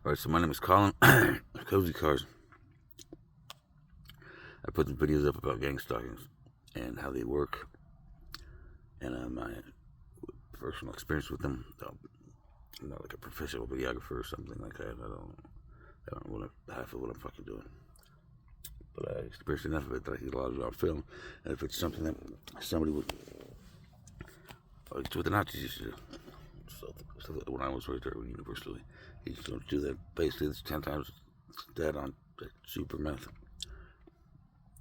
Alright, so my name is Colin. Cozy Cars. I put some videos up about gang stalkings and how they work, and my personal experience with them. I'm not like a professional videographer or something like that. I don't want half of what I'm fucking doing. But I experienced enough of it that I can get a lot of it on film. And if it's something that somebody would, like it's what the Nazis used to do. So when I was right there universally, he used to do that. Basically, it's 10 times that on super meth.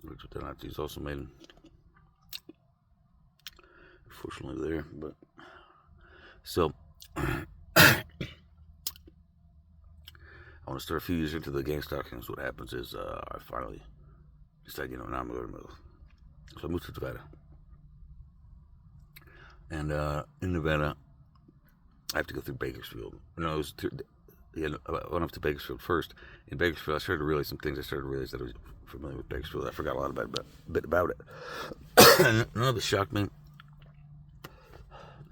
Which the Nazis also made him. Unfortunately, there. But so I want to start a few years into the gang stalkings. What happens is I finally decided, now I'm going to move. So I moved to Nevada. And in Nevada, I have to go through Bakersfield. No, it was I went up to Bakersfield first. In Bakersfield, I started to realize some things. I started to realize that I was familiar with Bakersfield. I forgot a lot bit about it. None of it shocked me.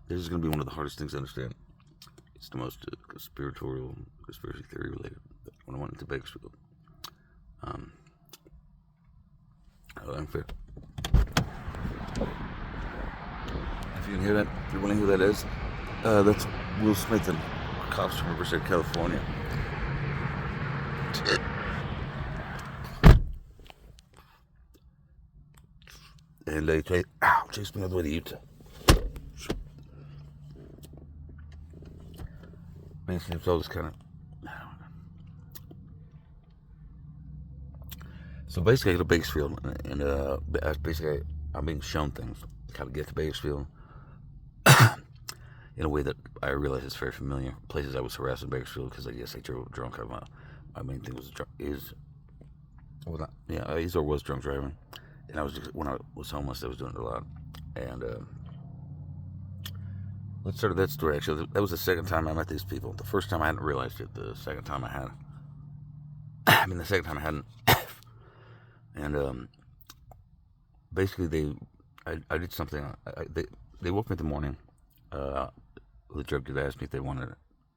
This is going to be one of the hardest things to understand. It's the most conspiracy theory related. When I went into Bakersfield, unfair. If you can hear that, if you want to hear who that is, that's Will Smith and cops from Riverside, California. And they chased me all the way to Utah. Man, it's all this kind of. So basically, I go to Bakersfield, and basically, I'm being shown things. How to get to Bakersfield in a way that I realize is very familiar. Places I was harassed in Bakersfield because I guess I drove drunk. My main thing was was drunk driving, and I was just, when I was homeless, I was doing it a lot. And let's start with that story. Actually, that was the second time I met these people. The first time I hadn't realized it. The second time I had. The second time I hadn't. And basically, I did something. They woke me in the morning. The drug dealer asked me if I wanted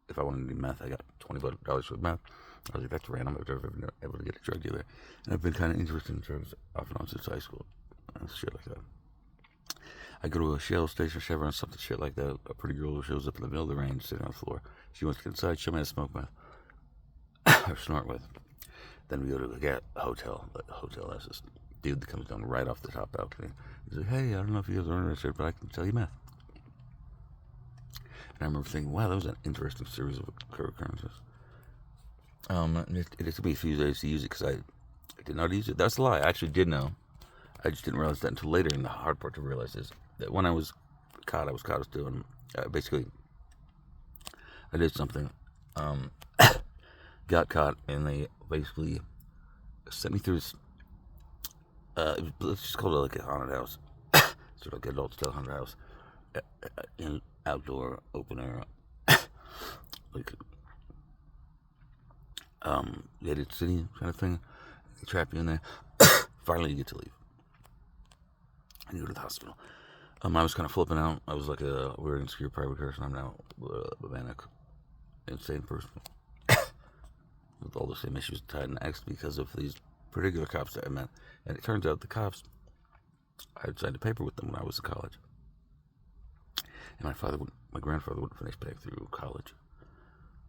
any meth. I got $20 for meth. I was like, that's random. I've never been able to get a drug dealer. And I've been kind of interested in drugs off and on since high school. Shit like that. I go to a Shell station, Chevron, something shit like that. A pretty girl shows up in the middle of the rain, sitting on the floor. She wants to get inside, show me how to smoke meth. Or snort with. Then we go to a hotel. The hotel has this dude that comes down right off the top balcony. He's like, hey, I don't know if you guys are interested, but I can sell you meth. And I remember thinking, wow, that was an interesting series of occurrences. It took me a few days to use it because I did not use it. That's a lie. I actually did know. I just didn't realize that until later. And the hard part to realize is that when I was caught, I was doing, basically, I did something, got caught, and they basically sent me through this, let's just call it like a haunted house, sort of like an adult style haunted house, in outdoor, open air, like, gated city kind of thing. They trap you in there. Finally, you get to leave. And you go to the hospital. I was kind of flipping out. I was like a weird, insecure private person. I'm now a manic, insane person with all the same issues tied in X because of these particular cops that I met. And it turns out the cops, I had signed a paper with them when I was in college. And my grandfather wouldn't finish paying through college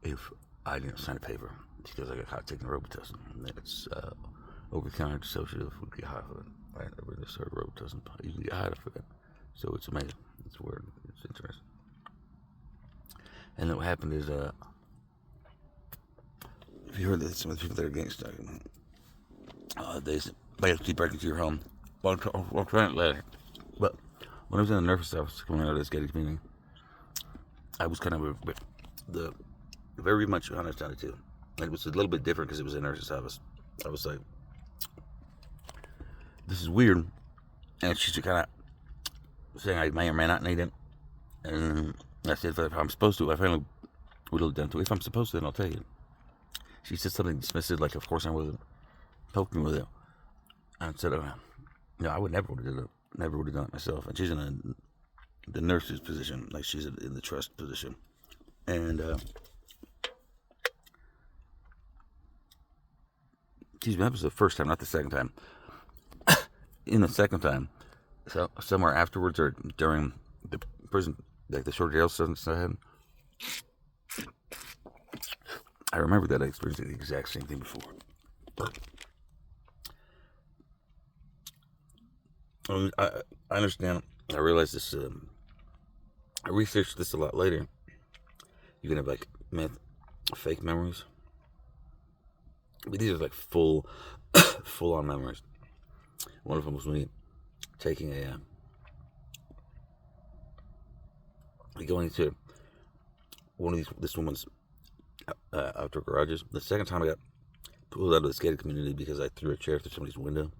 if I didn't sign a paper because I got caught taking Robitussin. And it's over-the-counter dissociative would get high for it. I never really started Robitussin. You can get high for it. So it's amazing. It's weird. It's interesting. And then what happened is, if you heard that some of the people that are gang stalking, they keep breaking into your home. Well, trying later. But when I was in the nurse's office coming out of this Gettys meeting, I was kind of very much honest on it too. And it was a little bit different because it was a nurse's office. I was like, this is weird. And she's kind of saying I may or may not need it. And I said, if I'm supposed to, I finally whittled it down to, if I'm supposed to, then I'll tell you. She said something dismissive, like, of course I wasn't poking with it. And I said, no, I would never would have done it myself. And she's in the nurse's position, like she's in the trust position. And Excuse me, that was the first time, not the second time. In the second time, so somewhere afterwards or during the prison, like the short jail sentence I had, I remember that I experienced the exact same thing before. I understand. I realized this. I researched this a lot later. You can have like fake memories, but these are like full on memories. One of them was me taking going to one of this woman's outdoor garages. The second time I got pulled out of the skating community because I threw a chair through somebody's window.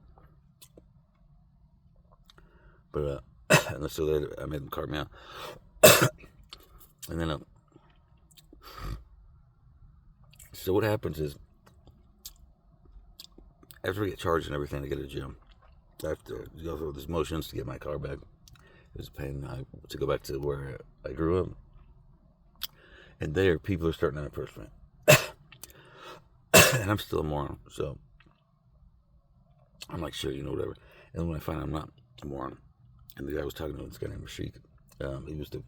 But and so I made them cart me out. And then so what happens is, after I get charged and everything, I get to the gym. I have to go through these motions to get my car back. It was a pain to go back to where I grew up. And there, people are starting to approach me. And I'm still a moron, so I'm like, sure, whatever. And when I find I'm not a moron, and the guy I was talking to, this guy named Rashik, he was the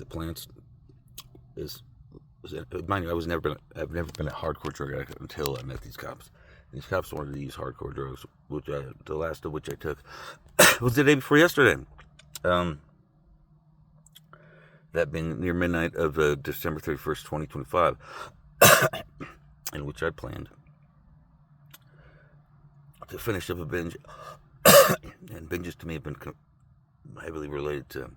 plants. Mind you, I've never been a hardcore drug addict until I met these cops. These cops wanted to use hardcore drugs, the last of which I took was the day before yesterday. That being near midnight of December 31st, 2025, in which I planned to finish up a binge. And binges to me have been heavily related to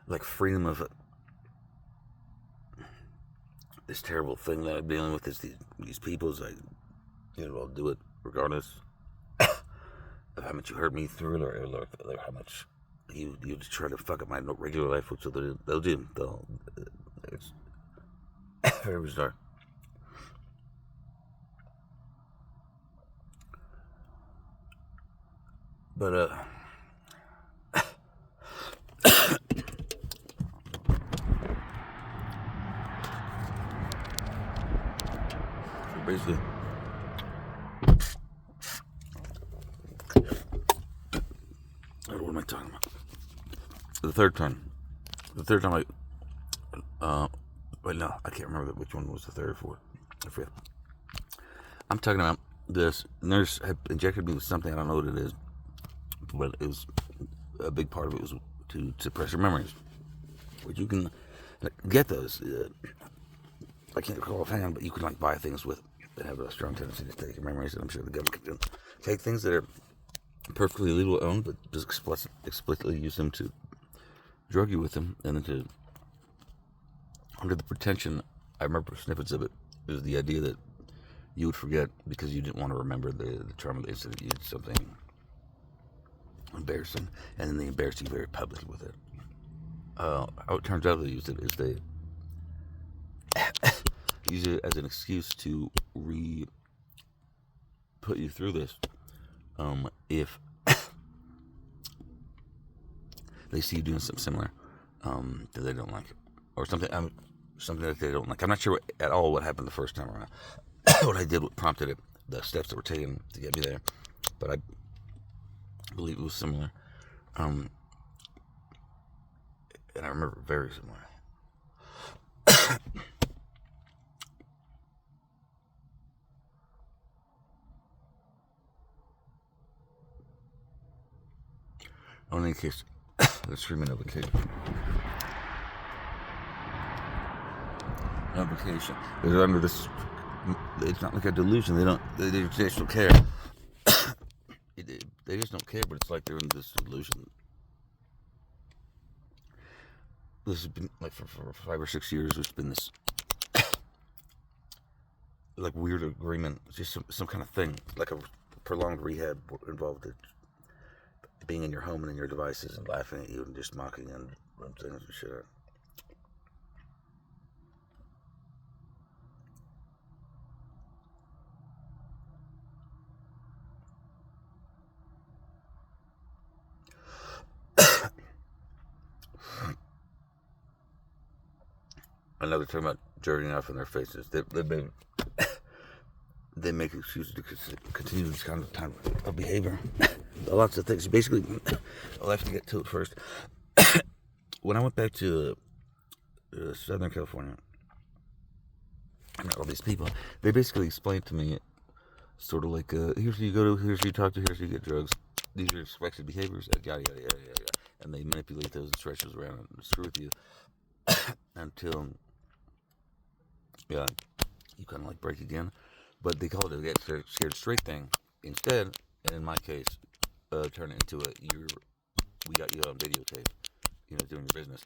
like freedom of this terrible thing that I'm dealing with. Is these people's I'll do it regardless of how much you hurt me through it, or how much you just try to fuck up my regular life, which they'll do. It's very bizarre. But basically, what am I talking about? The third time wait, no, I can't remember which one was the third or fourth. I forget. I'm talking about this nurse had injected me with something, I don't know what it is, but it was a big part of it was to suppress your memories, which you can get those. I can't recall offhand, but you can buy things that have a strong tendency to take your memories, and I'm sure the government can take things that are perfectly legal to own, but just explicitly use them to drug you with them, and then under the pretension, I remember snippets of it, is the idea that you would forget because you didn't want to remember the trauma of the incident. You did something embarrassing, and then they embarrass you very publicly with it. How it turns out they use it is they use it as an excuse to put you through this. If they see you doing something similar that they don't like, or something that they don't like. I'm not sure at all what happened the first time around. What I did, what prompted it, the steps that were taken to get me there, but I believe it was similar. And I remember very similar. In any case, let's scream an vacation. No vacation. They're under this. It's not like a delusion. They just don't care. They just don't care, but it's like they're in this delusion. This has been like for 5 or 6 years. There's been this like weird agreement, just some kind of thing, like a prolonged rehab involved being in your home and in your devices and laughing at you and just mocking and things and shit. Another talking about jerking off in their faces. They've been they make excuses to continue this kind of behavior. Lots of things. Basically, I'll have to get to it first. When I went back to Southern California, I met all these people. They basically explained to me, sort of like, here's who you go to, here's who you talk to, here's who you get drugs. These are expected behaviors, yada, yada, yada, yada. And they manipulate those and stretch those around and screw with you until, yeah, you kind of like break again. But they call it a get scared straight thing. Instead, and in my case, turn it into we got you on videotape, doing your business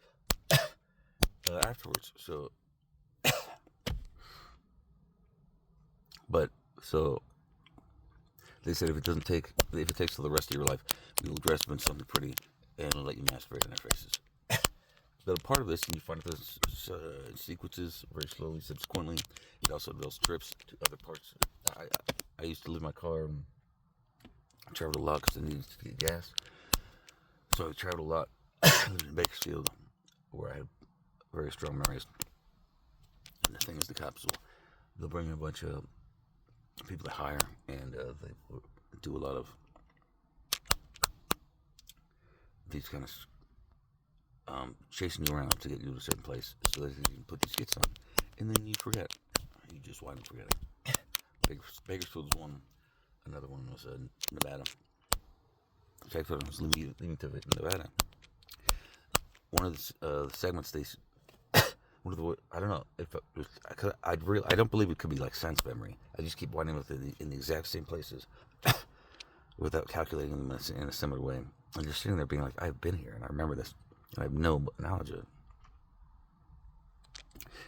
afterwards. So, so they said if it takes till the rest of your life, we will dress them in something pretty and we'll let you masturbate in their faces. But a part of this, and you find this sequences very slowly, subsequently. It also develops trips to other parts. I used to leave my car and traveled a lot because I needed to get gas. So I traveled a lot. I lived in Bakersfield, where I had very strong memories. And the thing is, the cops they'll bring in a bunch of people they hire, and they do a lot of these kind of chasing you around to get you to a certain place so that you can put these skits on, and then you forget. You just wind up forgetting. Bakersfield was one. Another one was Nevada. I thought I was leaving to Nevada. One of the segments one of the, I don't know if it was, I don't believe it could be like sense memory. I just keep winding with it in the exact same places without calculating them in a similar way. I'm just sitting there being like, I've been here and I remember this. And I have no knowledge of it.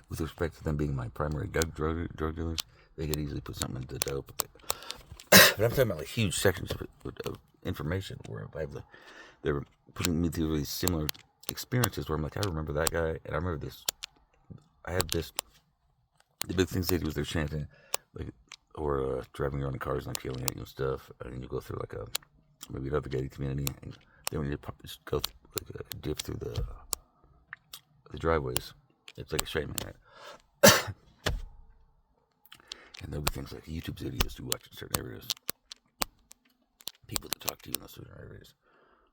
With respect to them being my primary drug dealers, they could easily put something into dope. But I'm talking about like huge sections of information where they were putting me through these similar experiences where I'm like, I remember that guy, and I remember this. I had this. The big things they do is they're chanting, like, or driving around in cars and like yelling at you and stuff, and you go through like maybe another gated community, and then when you just go dip through the driveways, it's like a straight man. And there'll be things like YouTube videos you watch in certain areas, people to talk to you in those certain areas,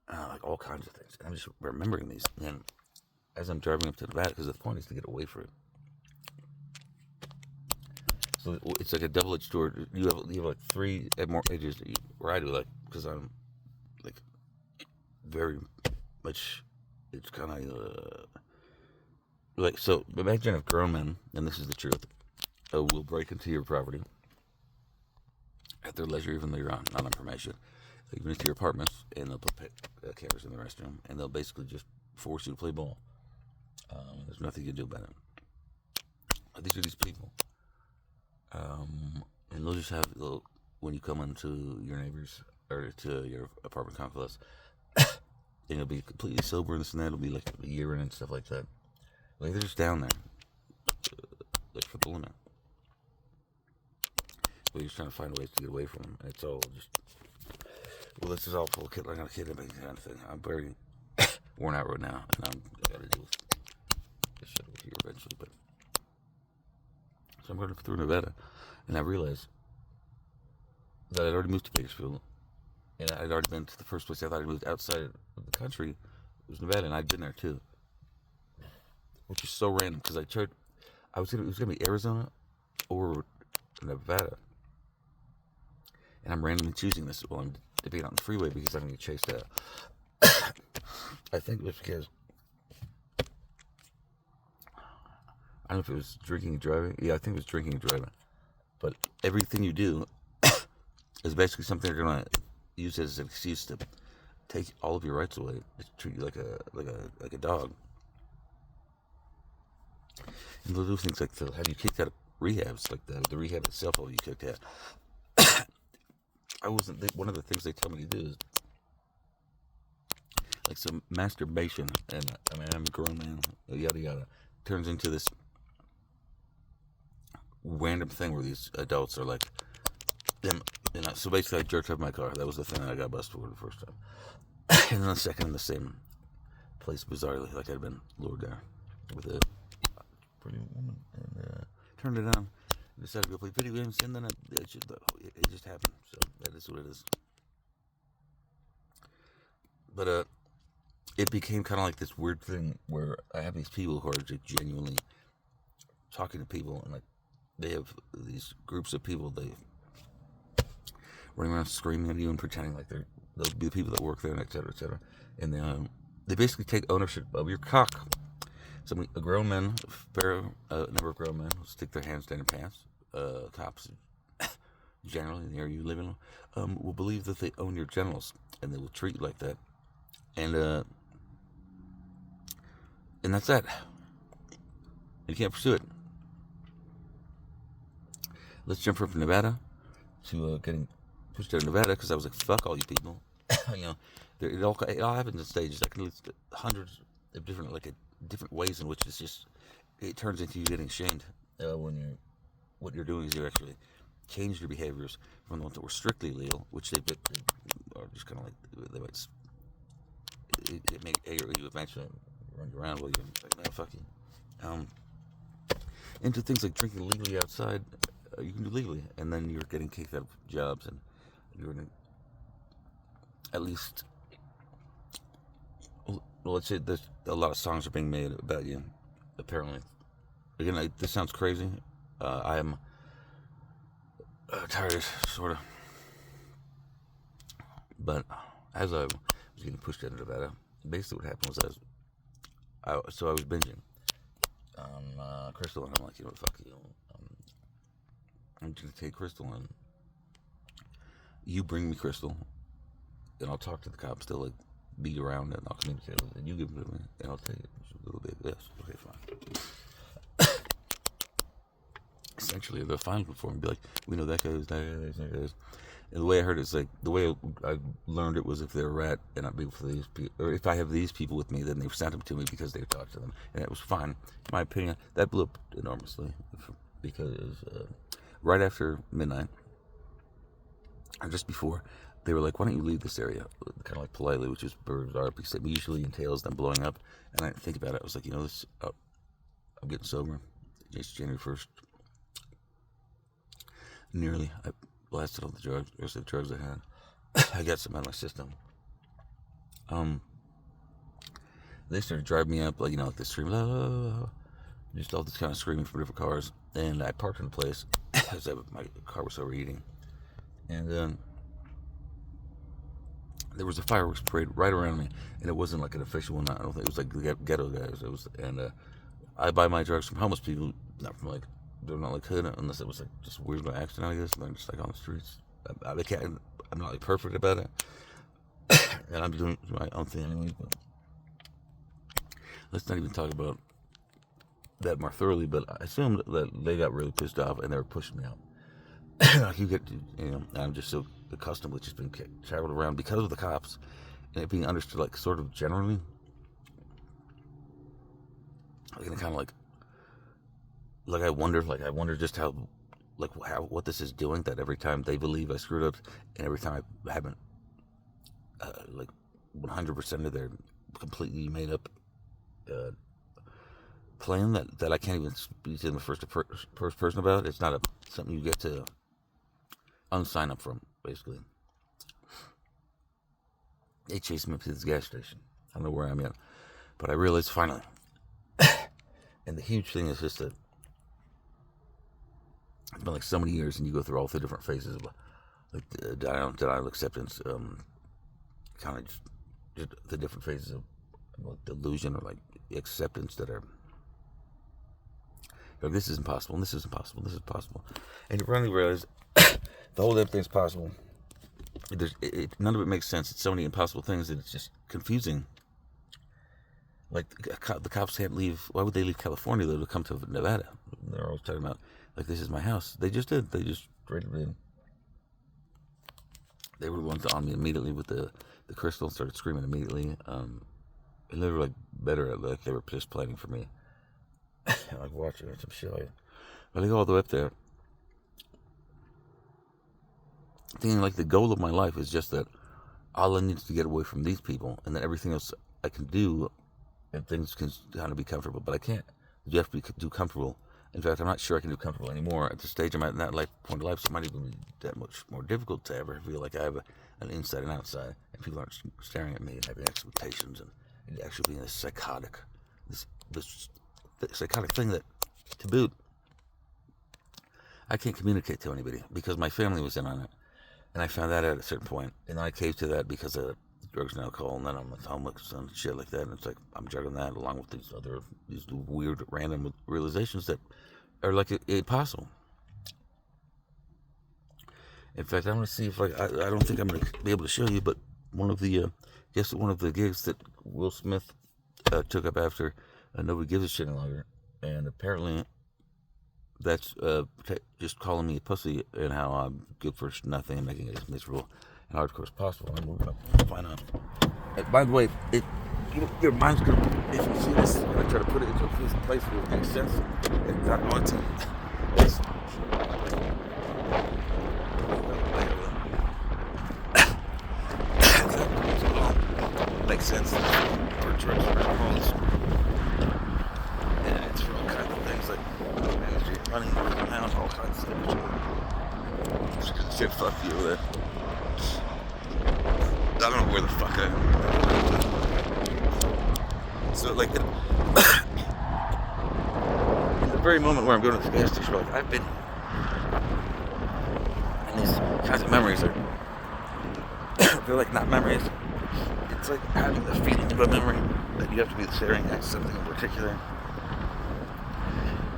like all kinds of things. And I'm just remembering these. And as I'm driving up to Nevada, because the point is to get away from it. So it's like a double-edged sword. You have like three more edges where I do, like, because I'm like very much. It's kind of like, so imagine if grown men, and this is the truth, will break into your property at their leisure, even though you're not on permission. Even into your apartments, and they'll put cameras in the restroom, and they'll basically just force you to play ball. There's nothing you can do about it. These are these people. And they'll just have, when you come into your neighbors, or to your apartment complex, and you'll be completely sober and this and that, it'll be like a year in and stuff like that. Like, they're just down there, like, for the limit. But you're just trying to find ways to get away from them, and it's all just, well, this is all full kid, like a kidnapping kind of thing. I'm very worn out right now, and I gotta deal with this shit with you eventually, but, so I'm going through Nevada, and I realized that I'd already moved to Bakersfield, and I'd already been to the first place I thought I'd moved outside of the country. It was Nevada, and I'd been there too, which is so random because it was gonna be Arizona or Nevada, and I'm randomly choosing this while I'm debating on the freeway because I'm gonna get chased out. I think it was because I don't know if it was drinking and driving. Yeah, I think it was drinking and driving. But everything you do is basically something they're gonna use as an excuse to take all of your rights away, to treat you like a dog. And they'll do things like they'll have you kicked out of rehabs, like the rehab itself will you kicked out. One of the things they tell me to do is like some masturbation, and I mean, I'm a grown man, yada yada, turns into this random thing where these adults are like them, so basically I jerked up my car. That was the thing that I got busted for the first time. And then the second in the same place, bizarrely, like I'd been lured there with a pretty woman, and turned it on, I decided to go play video games, and then it just happened. So that is what it is. But it became kind of like this weird thing where I have these people who are just genuinely talking to people, and like they have these groups of people they running around screaming at you and pretending like they'll be the people that work there, and et cetera, et cetera. And they basically take ownership of your cock. A grown men, a number of grown men will stick their hands down your pants. Cops, generally in the area you live in, will believe that they own your genitals, and they will treat you like that. And that's that. You can't pursue it. Let's jump from Nevada to getting pushed out of Nevada, because I was like, fuck all you people. You know, it all happens in stages. I can list hundreds of different ways in which it turns into you getting shamed when what you're doing is you actually change your behaviors from the ones that were strictly legal, which they are just kind of like they might you eventually run you around while you're like, no, fuck you. Into things like drinking legally outside. You can do legally, and then you're getting kicked out of jobs, and you're in at least. Well, let's say there's a lot of songs are being made about you. Apparently, again, this sounds crazy. I am tired, sort of. But as I was getting pushed out of Nevada, basically what happened was I was binging on Crystal, and I'm like, you know what, fuck you. I'm going to take Crystal, and you bring me Crystal, and I'll talk to the cops. They'll like be around, and I'll communicate with it, and you give it to me, and I'll take it a little bit. Yes, okay, fine. Essentially, they'll find before and be like, we know that guy is that guy. And the way I heard it is like, the way I learned it was, if they're a rat and I'm for these people, or if I have these people with me, then they've sent them to me because they've talked to them, and it was fine. In my opinion, that blew up enormously, because right after midnight, or just before, they were like, why don't you leave this area? Kind of like politely, which is bizarre, because it usually entails them blowing up. And I didn't think about it. I was like, you know, I'm getting sober. It's January 1st. Nearly. I blasted all the rest of the drugs I had. I got some out of my system. They started driving me up, like, you know, like this scream, la, la, la, la. Just all this kind of screaming from different cars. And I parked in a place because my car was overheating. And there was a fireworks parade right around me, and it wasn't like an official one. I don't think it was like ghetto guys. I buy my drugs from homeless people, not from like, they're not like hood, unless it was like just weird by accident, I guess. And they're just like on the streets. I'm not like perfect about it, and I'm doing my own thing anyway. But let's not even talk about that more thoroughly. But I assumed that they got really pissed off and they were pushing me out. You get, you know, I'm just so accustomed with just being traveled around because of the cops, and it being understood like sort of generally, and kind of like I wonder just how what this is doing, that every time they believe I screwed up, and every time I haven't, like 100% of their completely made up plan that I can't even speak to them first person about. It's not something you get to unsign up from, basically. They chased me up to this gas station. I don't know where I'm at, but I realized finally. And the huge thing is just that it's been like so many years, and you go through all the different phases of like denial, acceptance, kind of just the different phases of like delusion or like acceptance that are like, this is impossible, and this is impossible, and this is possible, and you finally realize the whole damn thing's possible. None of it makes sense. It's so many impossible things that it's just confusing. Like, the cops can't leave. Why would they leave California, though, to come to Nevada? They're always talking about, like, this is my house. They just did. They just raided me. They were the ones on me immediately with the crystal, and started screaming immediately. And they were, like, better. Like, they were just planning for me. Like, watching some shit like that. But I go all the way up there, thinking, like, the goal of my life is just that all I need is to get away from these people, and then everything else I can do, and things can kind of be comfortable. But I can't. You have to be too comfortable In fact, I'm not sure I can do comfortable anymore at the stage I'm at in that point of life. So it might even be that much more difficult to ever feel like I have an inside and outside, and people aren't staring at me and having expectations, and actually being this psychotic thing that, to boot, I can't communicate to anybody because my family was in on it, and I found that out at a certain point, and I caved to that because of drugs and alcohol, and then I'm homeless and shit like that, and it's like I'm juggling that along with these weird random realizations that are like impossible. In fact, I'm gonna see if I don't think I'm gonna be able to show you, but one of the gigs that Will Smith took up after Nobody Gives a Shit Any Longer, and apparently that's just calling me a pussy and how I'm good for nothing and making it as miserable and hardcore as possible. And we're gonna find out. And by the way, your mind's gonna, if you see this, I'm gonna try to put it into a place where it makes sense and not want to. It's, makes sense for drugs and alcohols. And it's for all kinds of things like energy, running around, all kinds of shit. Fuck you with it. I don't know where the fuck I am. So like in the very moment where I'm going to the gas station, like I've been, and these kinds of memories are they're like not memories. It's like having the feeling of a memory that you have to be staring at something in particular.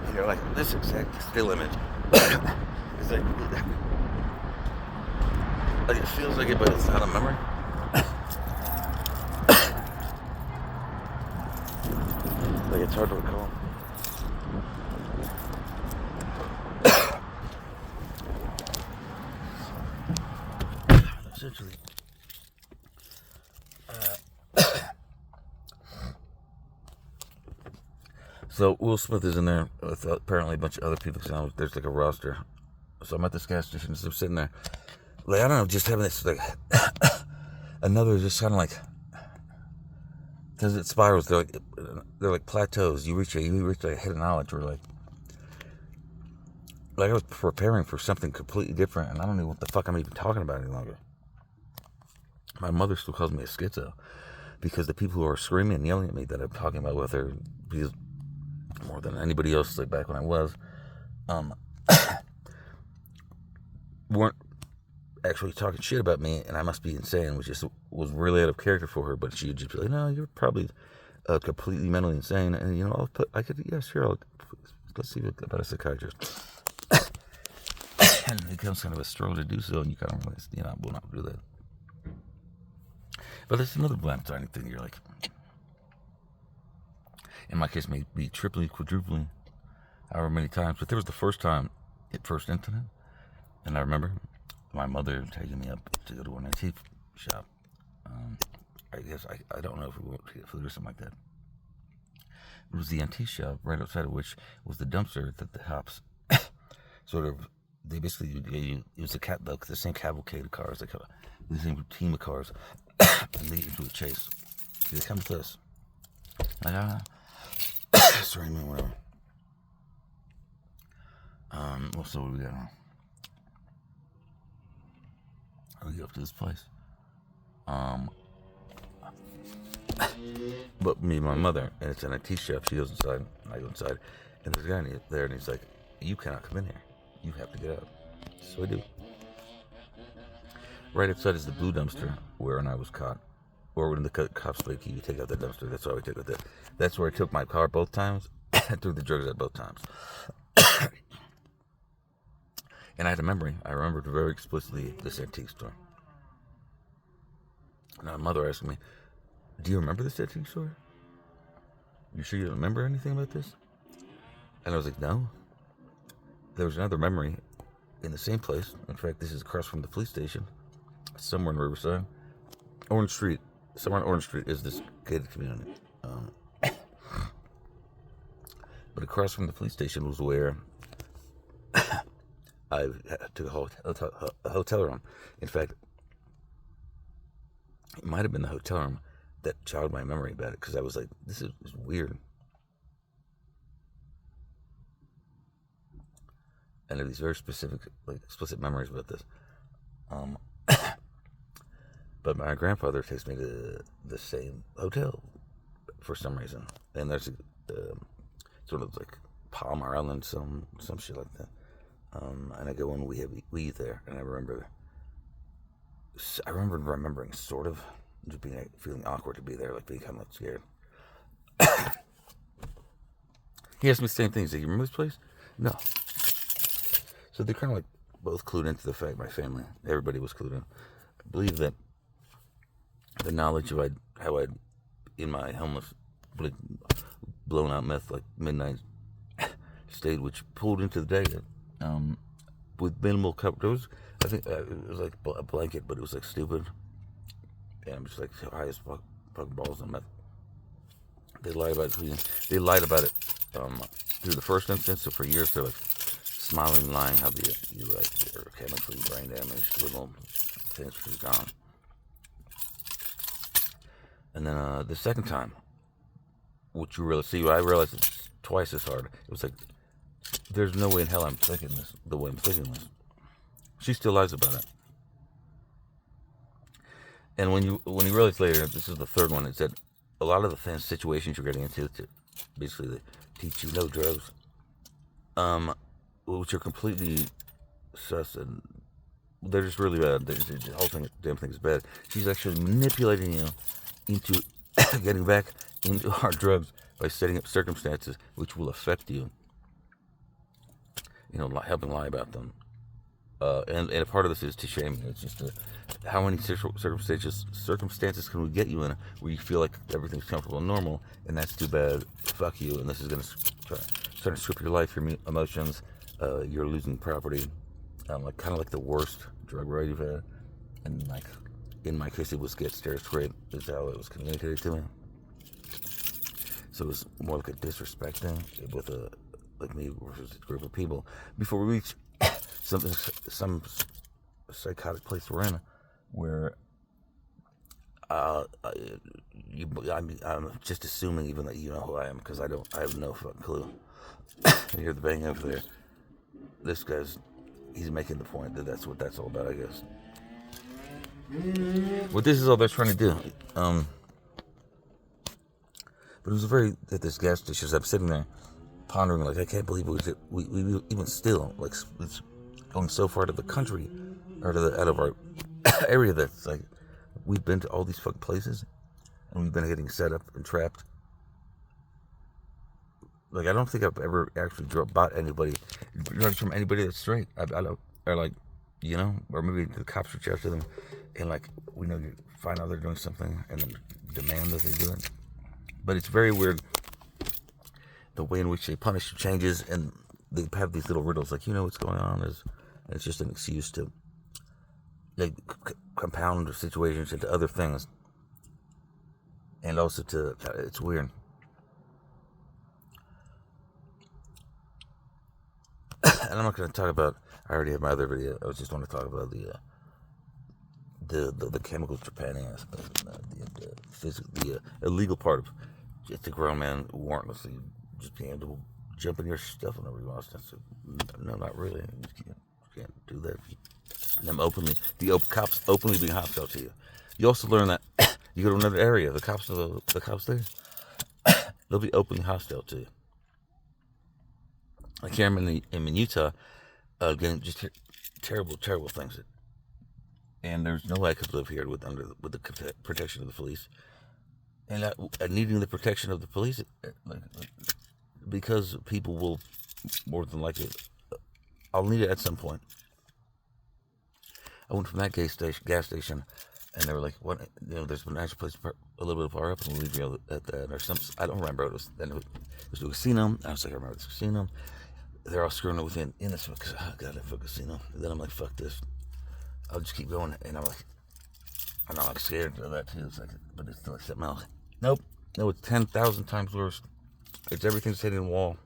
And you're like, this exact still image. It's like it feels like it, but it's not a memory. Like it's hard to recall. Essentially. So Will Smith is in there with apparently a bunch of other people. So there's like a roster. So I'm at this gas station. So I'm sitting there, like I don't know, just having this like another, just kind of like, because it spirals. They're like plateaus. You reach a head of knowledge, or like I was preparing for something completely different, and I don't know what the fuck I'm even talking about any longer. My mother still calls me a schizo because the people who are screaming and yelling at me that I'm talking about with her, because more than anybody else, like back when I was, weren't actually talking shit about me, and I must be insane, which was really out of character for her. But she'd just be like, "No, you're probably completely mentally insane," and let's see about a psychiatrist. And it becomes kind of a struggle to do so, and you kind of realize, will not do that. But there's another blunt tiny thing. You're like, in my case, maybe triply, quadruply, however many times. But there was the first incident, and I remember my mother taking me up to go to an antique shop. I guess I don't know if we went to get food or something like that. It was the antique shop right outside of which was the dumpster that the cops they basically, it was the same cavalcade of cars, the same team of cars, and they get into a chase. They come with us. Like, sorry, man, whatever. So what do we got on? We get up to this place. But me and my mother, and it's an antique shop. She goes inside, and I go inside, and there's a guy there, and he's like, "You cannot come in here. You have to get out." So I do. Right outside is the blue dumpster where I was caught. Or when the cops like, "You take out the dumpster." That's why we took it. That's where I took my car both times. I threw the drugs out both times. And I had a memory. I remembered very explicitly this antique store. And my mother asked me, "Do you remember this antique store? You sure you don't remember anything about this?" And I was like, "No." There was another memory in the same place. In fact, this is across from the police station, somewhere in Riverside. Orange Street. Somewhere on Orange Street is this gated community. But across from the police station was where I took a hotel room. In fact, it might have been the hotel room that jogged my memory about it, because I was like, this is weird. and I have these very specific, like explicit memories about this. Um, but my grandfather takes me to the same hotel for some reason, and there's sort of like Palmer Island, some shit like that. And I go and we eat there, and I remember remembering sort of just being feeling awkward to be there, like being kind of scared. He asked me the same thing. He's like, "You remember this place?" No. So they're kind of like both clued into the fact. My family, everybody was clued in. I believe that the knowledge of how I'd in my homeless, blown out meth like midnight state, which pulled into the day, with minimal cover. I think it was like a blanket, but it was like stupid. And I'm just like high as fucking balls on meth. They lied about it. They lied about it through the first instance. So for years they're like smiling, lying how you like are chemically brain damaged, little things are gone. And then the second time, which you really see, I realized it's twice as hard. It was like, there's no way in hell I'm thinking this the way I'm thinking this. She still lies about it. And when you realize later, this is the third one, it's that a lot of the situations you're getting into, basically they teach you no drugs, which are completely sus, and they're just really bad. The whole damn thing is bad. She's actually manipulating you into getting back into hard drugs by setting up circumstances which will affect you. Helping lie about them. And a part of this is to shame you. It's just how many circumstances can we get you in where you feel like everything's comfortable and normal, and that's too bad. Fuck you, and this is gonna try to strip your life, your emotions. You're losing property. Like kind of like the worst drug ride you've had, and like in my case, it was get stairs straight. Is how it was communicated to me. So it was more like a disrespecting with like me versus a group of people before we reach some psychotic place we're in, where I'm just assuming even that you know who I am, because I have no fucking clue. You hear the bang over there. This he's making the point that that's what that's all about, I guess. What this is all they're trying to do. But it was at this gas station, I'm sitting there pondering, like, I can't believe we even still, like, it's going so far to the country, or out of our area that's like, we've been to all these fucking places, and we've been getting set up and trapped. Like, I don't think I've ever actually bought anybody, drugs from anybody that's straight. I don't, or like, or maybe the cops reach out to them, and like, you find out they're doing something, and then demand that they do it. But it's very weird, the way in which they punish changes, and they have these little riddles, like, what's going on, it's just an excuse to, like, compound situations into other things, and also it's weird. And I'm not going to talk about, I already have my other video, I just want to talk about the chemicals Japan aspect, the illegal part of just a grown man warrantlessly just being able to jump in your stuff whenever you want. No, not really. You can't do that. And them cops openly being hostile to you. You also learn that you go to another area, the cops there, they'll be openly hostile to you. Like here I'm in Utah, getting just terrible things. And there's no way I could live here with the protection of the police, and needing the protection of the police, because people will more than likely, I'll need it at some point. I went from that gas station, and they were like, "What? There's a nice place a little bit far up, and we'll leave you at that." Or something. I don't remember. It was a casino. I was like, I remember this casino. They're all screwing within in this because God, I fuck casino. And then I'm like, fuck this. I'll just keep going, and I'm like scared of that too. It's like, but it's still like something else. Nope, no, it's 10,000 times worse. It's everything's hitting the wall.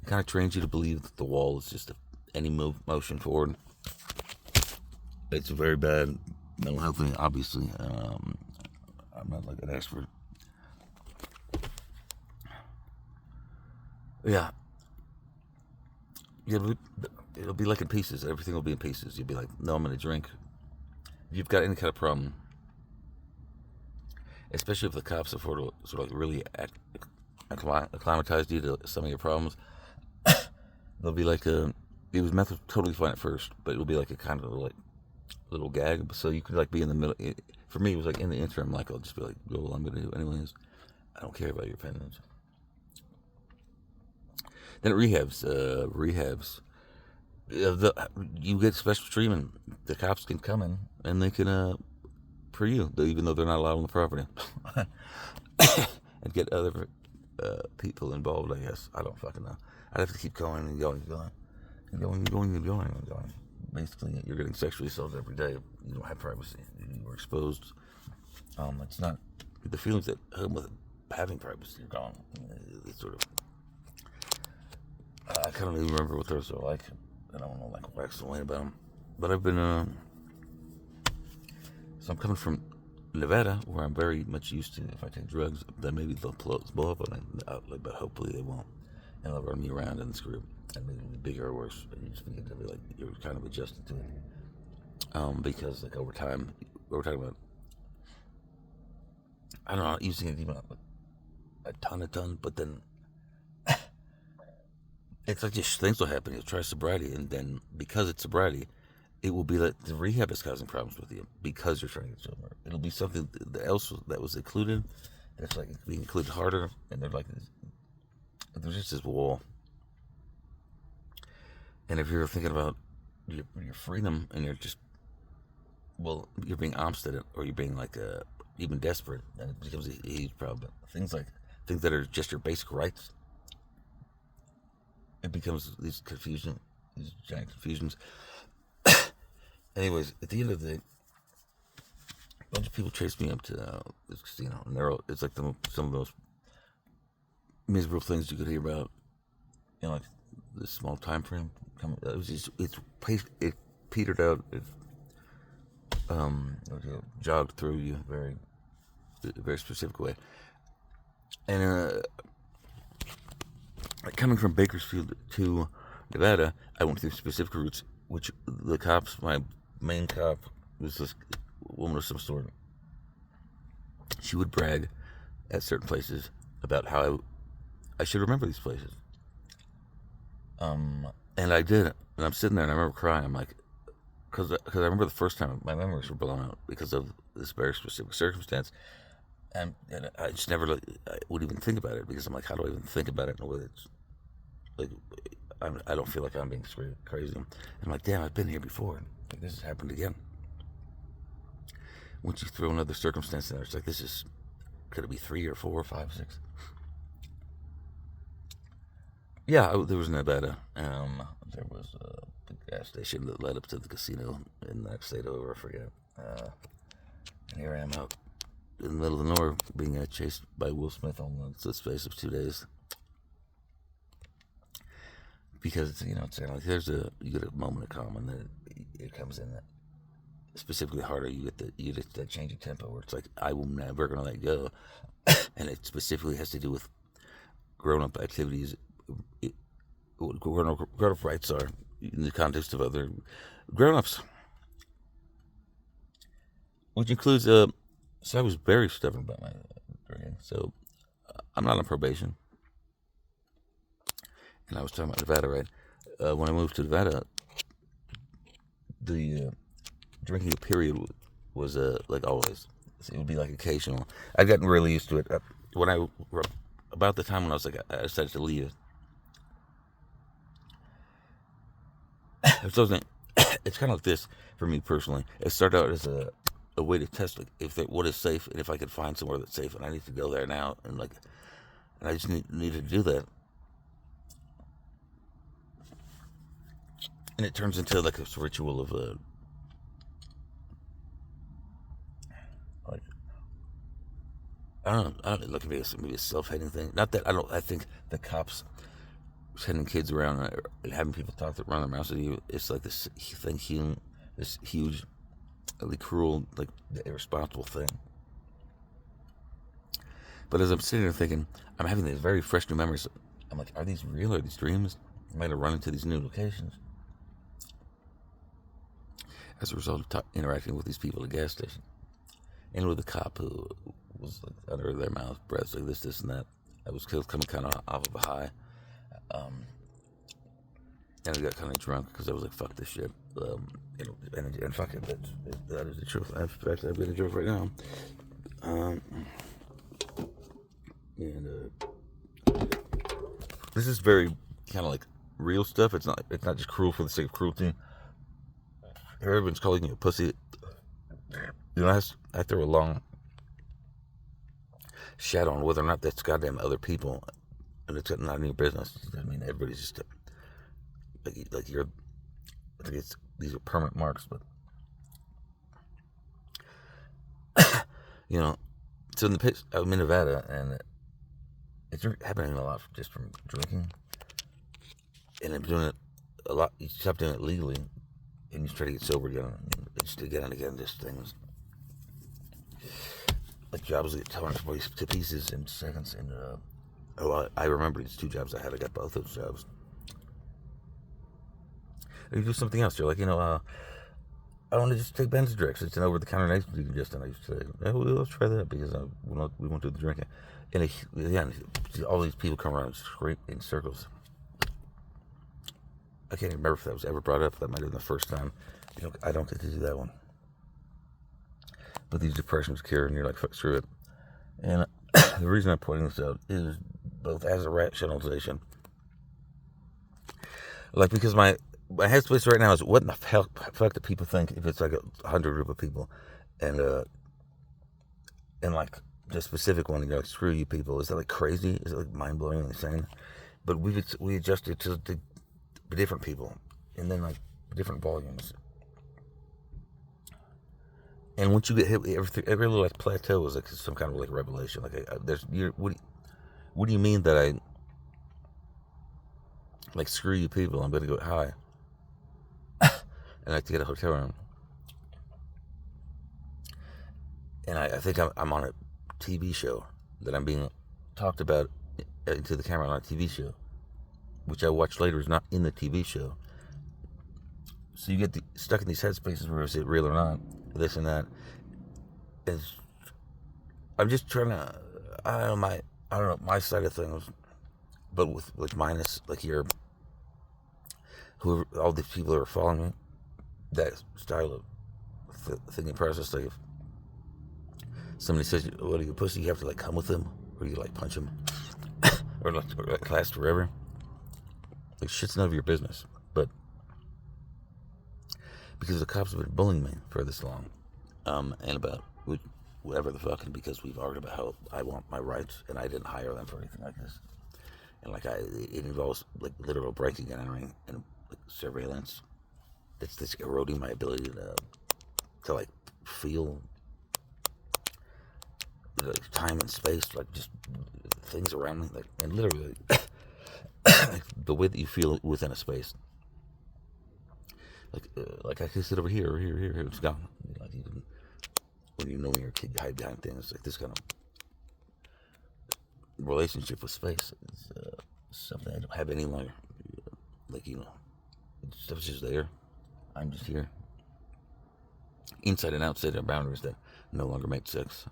It kind of trains you to believe that the wall is just any motion forward. It's very bad mental health thing, obviously. I'm not like an expert. Yeah. it'll be like in pieces. Everything will be in pieces. You'll be like, no, I'm gonna drink. If you've got any kind of problem, especially if the cops have sort of like really acclimatized you to some of your problems, they'll be like it was meant totally fine at first, but it'll be like a kind of like little gag. So you could like be in the middle. For me, it was like in the interim, like I'll just be like, well, I'm gonna do anyways. I don't care about your opinions. Then at rehabs, you get special treatment. The cops can come in and they can per you, even though they're not allowed on the property, and get other people involved. I guess I don't fucking know. I'd have to keep going and going and going and going and going and going and going. Basically, you're getting sexually assaulted every day. You don't have privacy. You're exposed. It's not the feelings that come with having privacy. You're gone. It's sort of. I kind of even remember what those are like. I don't want to like wax and wane about them, but I've been. So I'm coming from Nevada, where I'm very much used to. If I take drugs, then maybe they'll blow up on an outlet, but hopefully they won't, and they'll run me around and screw. And maybe bigger or worse. And you just begin to be like you're kind of adjusted to it, because like over time, we're talking about. I don't know, using it even a ton, but then it's like just things will happen. You'll try sobriety, and then because it's sobriety, it will be that the rehab is causing problems with you because you're trying to get sober. It'll be something else that was included that's like being included harder, and they're like, there's just this wall. And if you're thinking about your freedom, and you're just, well, you're being obstinate, or you're being like even desperate, and it becomes a huge problem. Things that are just your basic rights, it becomes these giant confusions. Anyways, at the end of the day, a bunch of people chased me up to this casino, and it's like some of the most miserable things you could hear about in like this small time frame. It petered out. It jogged through you a very specific way. And coming from Bakersfield to Nevada, I went through specific routes, which the cops, my main cop, was this woman of some sort. She would brag at certain places about how I should remember these places. And I did, and I'm sitting there and I remember crying. I'm like, because I remember the first time my memories were blown out because of this very specific circumstance, and I just never I would even think about it, because I'm like, how do I even think about it in a way that's like I don't feel like I'm being crazy. And I'm like, damn, I've been here before. Like, this has happened again. Once you throw another circumstance in there, it's like, could it be 3 or 4 or 5, 6? Yeah, there was Nevada. There was a gas station that led up to the casino in the next state over, I forget. And here I am out in the middle of the nowhere being chased by Will Smith on the space of 2 days. Because it's like you get a moment of calm, and then it comes in that specifically harder. You get that change of tempo where it's like, I will never gonna let go, and it specifically has to do with grown-up activities. What grown-up rights are in the context of other grown-ups, which includes so I was very stubborn about my drinking. So I'm not on probation. And I was talking about Nevada, right? When I moved to Nevada, the drinking period was like always. It would be like occasional. I'd gotten really used to it. About the time when I was like, I decided to leave. It's kind of like this for me personally. It started out as a way to test like what is safe, and if I could find somewhere that's safe, and I need to go there now, and I just needed to do that. And it turns into like this ritual of like, I don't know, like maybe a self-hating thing. Not that I think the cops sending kids around and having people talk around their mouths at you, it's like this thing, this huge, really cruel, like irresponsible thing. But as I'm sitting there thinking, I'm having these very fresh new memories. I'm like, are these real? Are these dreams? might have run into these new locations as a result of interacting with these people at the gas station, and with the cop who was like under their mouth, breaths like this, and that. I was coming kind of off of a high, and I got kind of drunk because I was like, "Fuck this shit," and fuck it. That is the truth. I've been a joke right now, and this is very kind of like real stuff. It's not just cruel for the sake of cruelty. Everyone's calling you a pussy. After a long shadow on whether or not that's goddamn other people, and it's not in your business. I mean, everybody's just like you're. I think these are permanent marks, but So in the pits, I'm in Nevada, and it's happening a lot just from drinking, and I'm doing it a lot. You stop doing it legally, and you try to get sober again, just again and again. Just things. Like jobs get torn to pieces in seconds. And I remember these 2 jobs I had. I got both those jobs. And you do something else. You're like, I want to just take Benzodrex. It's an over-the-counter nasal decongestant. I used to say, well, let's try that because we won't do the drinking. And again, all these people come around straight in circles. I can't even remember if that was ever brought up. That might have been the first time. I don't get to do that one. But these depressions cure, and you're like, fuck, screw it. And the reason I'm pointing this out is both as a rationalization. Like, because my headspace right now is, what in the fuck do people think if it's like 100 group of people, and like the specific one, you're like, screw you people. Is that like crazy? Is it like mind blowing and insane? But we adjusted to the different people, and then like different volumes. And once you get hit with every little like plateau is like some kind of like revelation. Like what do you mean that I like screw you people? I'm gonna go high, and I have to get a hotel room. And I think I'm on a TV show that I'm being talked about into the camera on a TV show, which I watch later is not in the TV show. So you get stuck in these headspaces where is it real or not, this and that. I'm just trying to, I don't know my side of things, but with like minus like all these people that are following me, that style of thinking process. Like if somebody says, "What are you, pussy?" You have to like come with them, or you like punch them, or like last forever. Like shit's none of your business, but because the cops have been bullying me for this long, and about whatever the fuck, and because we've argued about how I want my rights, and I didn't hire them for anything like this, and like it involves like literal breaking and entering and like surveillance. That's eroding my ability to like feel like time and space, like just things around me, like, and literally like, the way that you feel within a space. Like I can sit over here, or here, it's gone. Like when you're a kid, you hide behind things. Like this kind of relationship with space is something I don't have any longer. Like stuff's just there. I'm just here. Inside and outside are boundaries that no longer make sense.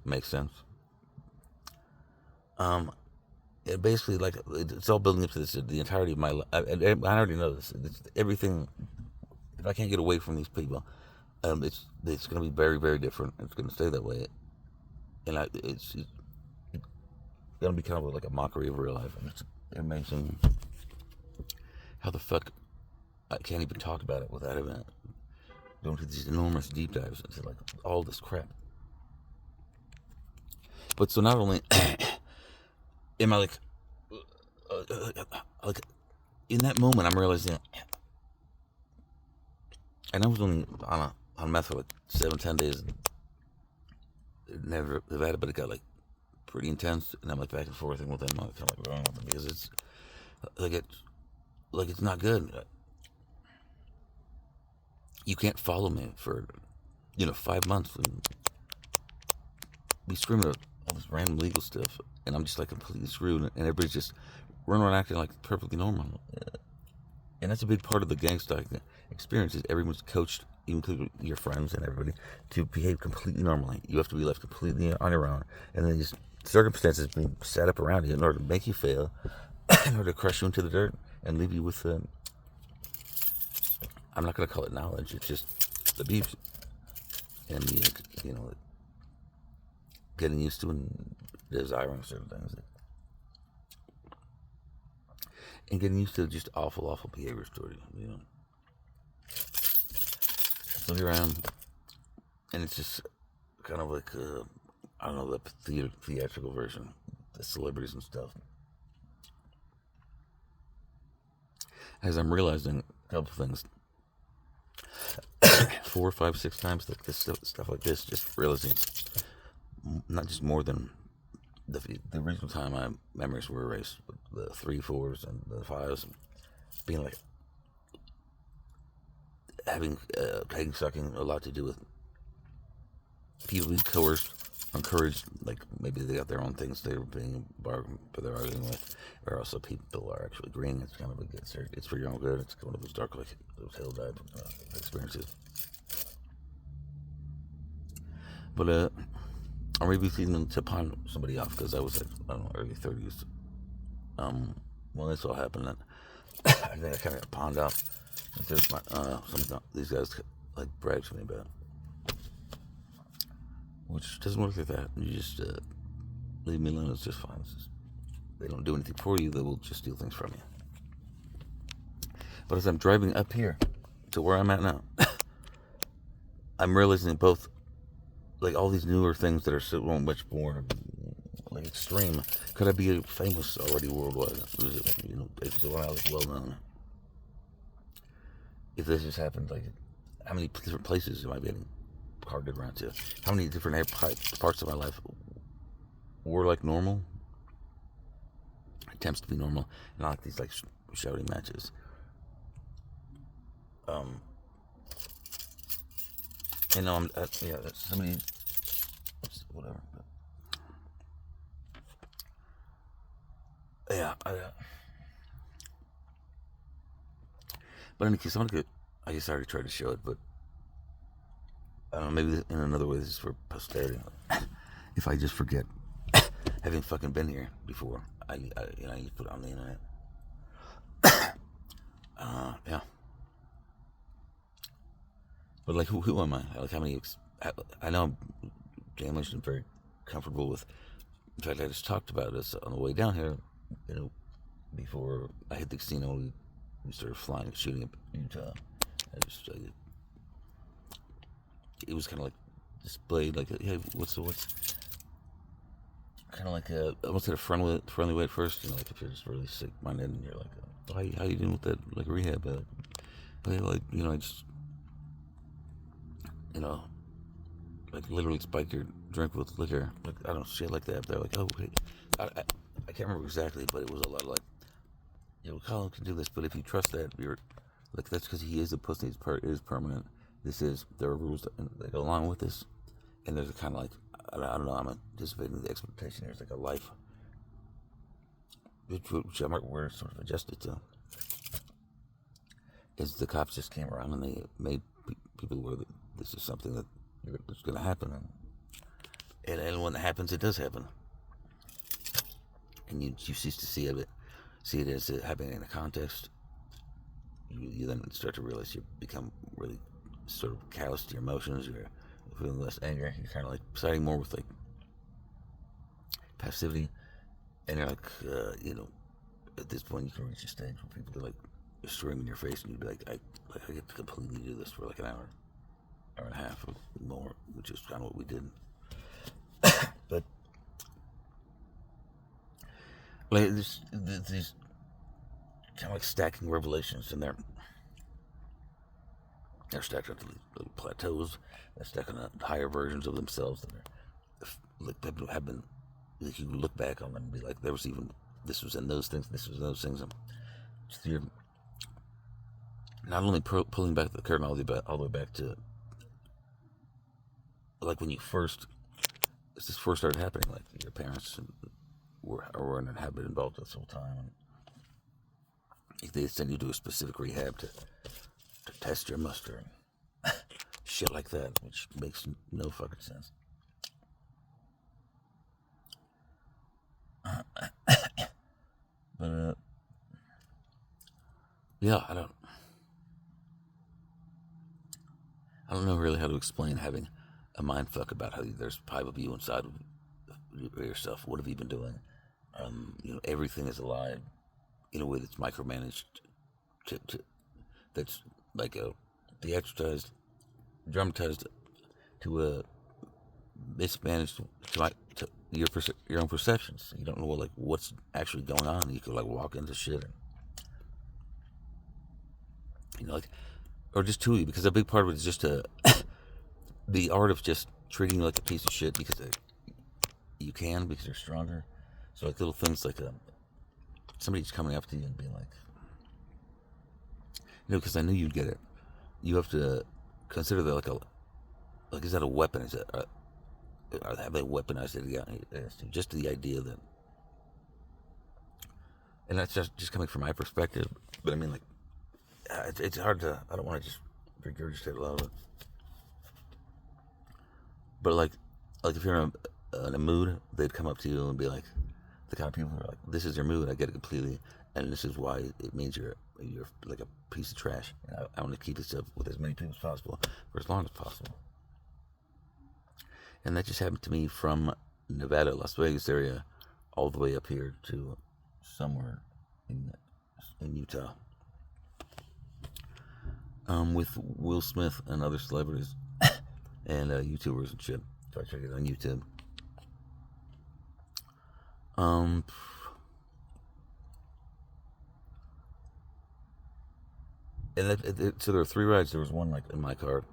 It basically, like, it's all building up to this. The entirety of my life. I already know this. It's everything. If I can't get away from these people, it's going to be very, very different. It's going to stay that way, and it's going to be kind of like a mockery of real life. And it's amazing how the fuck I can't even talk about it without even going to these enormous deep dives into like all this crap. But so not only am I like in that moment, I'm realizing, and I was only on meth for like 7-10 days. Never have had it, but it got like pretty intense, and I'm like back and forth with them, kind of like wrong with them because it's not good. You can't follow me for 5 months and be screaming about all this random legal stuff, and I'm just like completely screwed, and everybody's just running around acting like perfectly normal. And that's a big part of the gangsta experience is everyone's coached, including your friends and everybody, to behave completely normally. You have to be left completely on your own. And then these circumstances being set up around you in order to make you fail, in order to crush you into the dirt and leave you with, I'm not going to call it knowledge, it's just the beefs. And, getting used to and desiring certain things. And getting used to just awful behaviors toward you, So here I am, and it's just kind of like, I don't know, the theatrical version, the celebrities and stuff. As I'm realizing a couple things, 4, 5, 6 times, like this stuff like this, just realizing it's not just more than the original time my memories were erased, with the 3, 4s, and the 5s, and being like having sucking a lot to do with people being coerced, encouraged, like maybe they got their own things they were being bargained, but they're arguing with, or also people are actually agreeing. It's kind of a good, it's for your own good. It's one of those dark, like those hell dive experiences. But or maybe feeling to pawn somebody off because I was like, I don't know, early 30s. When this all happened, I think I kind of got pawned off. There's something these guys like brag to me about, which doesn't work like that. You just leave me alone. It's just fine. They don't do anything for you. They will just steal things from you. But as I'm driving up here to where I'm at now, I'm realizing both, like all these newer things that are so much more like extreme. Could I be famous already worldwide? If I was well known. If this just happened, like how many different places am I getting carted around to? How many different parts of my life were like normal? Attempts to be normal, not like these like shouting matches. That's somebody, whatever. But in any case, I just already tried to show it, but I don't know, maybe in another way this is for posterity. If I just forget having fucking been here before, I just put it on the internet. Yeah. But like, who am I? Like, how many? I know I'm damaged and very comfortable with. In fact, I just talked about this on the way down here. Before I hit the casino, we started flying, shooting up Utah. It was kind of like displayed, like, hey, what's kind of like I almost had a friendly way at first. Like if you're just really sick-minded and you're like, how you doing with that, like rehab? But like, I just, like literally spike your drink with liquor. Like, I don't know, shit like that. They're like, oh, okay. I can't remember exactly, but it was a lot of like, Colin can do this, but if you trust that, you're like, that's because he is a pussy. It is permanent. There are rules that go along with this, and there's a kind of like, I don't know, I'm anticipating the expectation. There's like a life, which we're sort of adjusted to. Is the cops just came around and they made people aware that this is something that's going to happen, and when it happens, it does happen, and you cease to see it as it happening in a context. You then start to realize you become really sort of callous to your emotions. You're feeling less anger. You're kind of like siding more with like passivity, and you're like, at this point you can reach a stage where people are like screaming in your face, and you'd be like, I get to completely do this for like an hour and a half or more, which is kind of what we did. But like these kind of like stacking revelations, and they're stacked onto little plateaus. They're stacked on higher versions of themselves that are have been. Like, you can look back on them and be like, this was in those things, this was in those things. So you're not only pulling back the curtain all the way back to like when this first started happening, like your parents were and have been involved this whole time, They send you to a specific rehab to test your muster and shit like that, which makes no fucking sense. But yeah, I don't know really how to explain having a mind fuck about how there's 5 of you inside of yourself. What have you been doing? Everything is alive in a way that's micromanaged, that's like a theatricized, dramatized, to a mismanaged to your own perceptions. You don't know what's actually going on. You could walk into shit and or just to you, because a big part of it is just the art of just treating you like a piece of shit because you can, because you're stronger. So little things like somebody's coming up to you and being like, because I knew you'd get it. You have to consider that is that a weapon? Is it have they weaponized it against you? Just the idea that, and that's just coming from my perspective. But I mean, it's hard to. I don't want to just regurgitate a lot of it. But if you're in a mood, they'd come up to you and be like, the kind of people who are like, "This is your mood. I get it completely, and this is why it means you're like a piece of trash. And I want to keep this up with as many people as possible for as long as possible." And that just happened to me from Nevada, Las Vegas area, all the way up here to somewhere in Utah. With Will Smith and other celebrities and YouTubers and shit. Try to check it on YouTube. And so there were 3 rides. There was one in my car.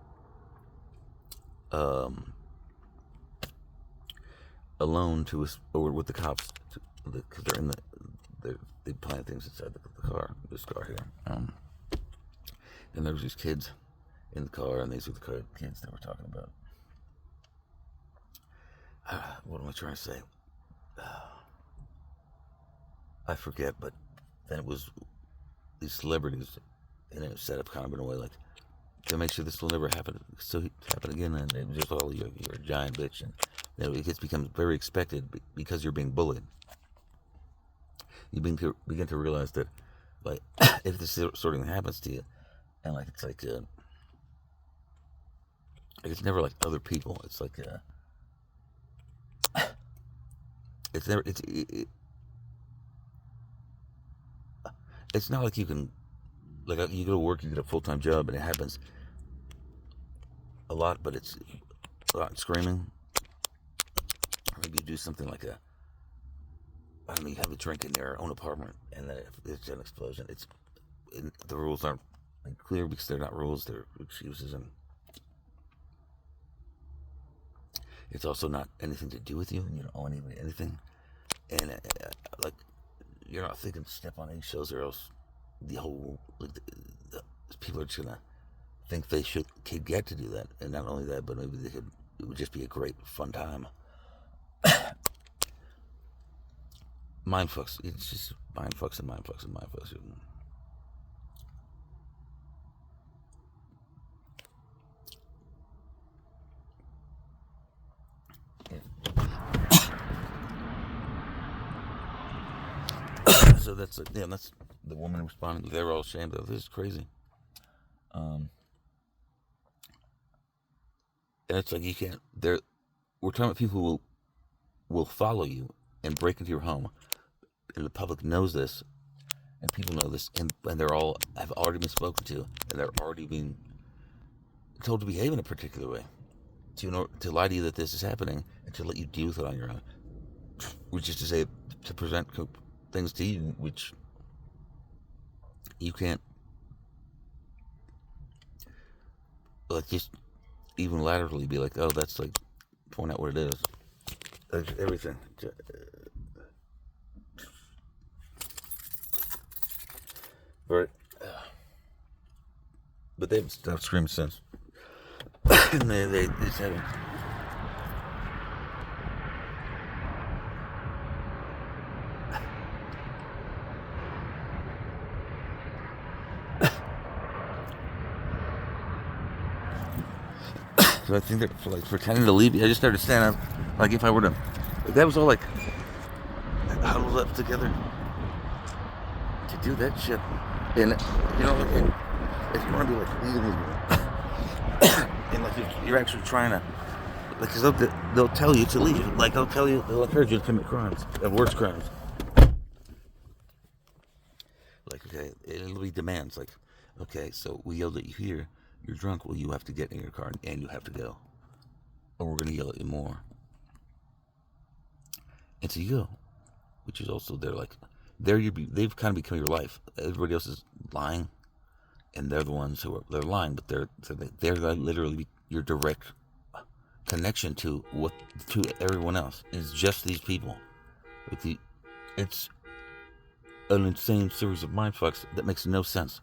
Alone or with the cops, because they plant things inside the car, this car here. And there was these kids in the car, and these were the kids that we're talking about. What am I trying to say? I forget, but then it was these celebrities, and it was set up kind of in a way to make sure this will never happen again, and it was just you're a giant bitch, and it becomes very expected because you're being bullied. You begin to realize that, if this sort of thing happens to you, and it's never other people. It's it's never it's not like you can you go to work, you get a full-time job, and it happens a lot, but it's a lot screaming. Or maybe you do something you have a drink in your own apartment, and then it's an explosion. The rules aren't clear because they're not rules; they're excuses, and it's also not anything to do with you, and you don't owe anybody anything. And you're not thinking to step on eggshells, or else the whole people are just gonna think they could get to do that. And not only that, but maybe it would just be a great fun time. Mind fucks. It's just mind fucks and mind fucks and mind fucks. So that's the woman responding. They're all ashamed of this. Is crazy. And it's you can't. We're talking about people who will follow you and break into your home, and the public knows this, and people know this, and they're all have already been spoken to, and they're already being told to behave in a particular way, to lie to you that this is happening, and to let you deal with it on your own, which is to say, to present things to you which you can't just even laterally be like, oh, that's point out what it is. Everything. But they've stopped screaming since. And they said it. because I think they're like pretending to leave. I just started standing up, like if I were to, if that was all like huddled up together to do that shit, and you know, like, if you want to be like leading these and like you're actually trying to, like, cause they'll tell you to leave, like they'll encourage you to commit crimes, worse crimes. Like, okay, it'll be demands. Like, okay, so we yelled at you here. You're drunk. Well, you have to get in your car and you have to go, or we're gonna yell at you more. And so you go, which is also they're like, they've kind of become your life. Everybody else is lying, and they're the ones who they're lying, but they're literally your direct connection to everyone else. It's just these people. It's an insane series of mind fucks that makes no sense.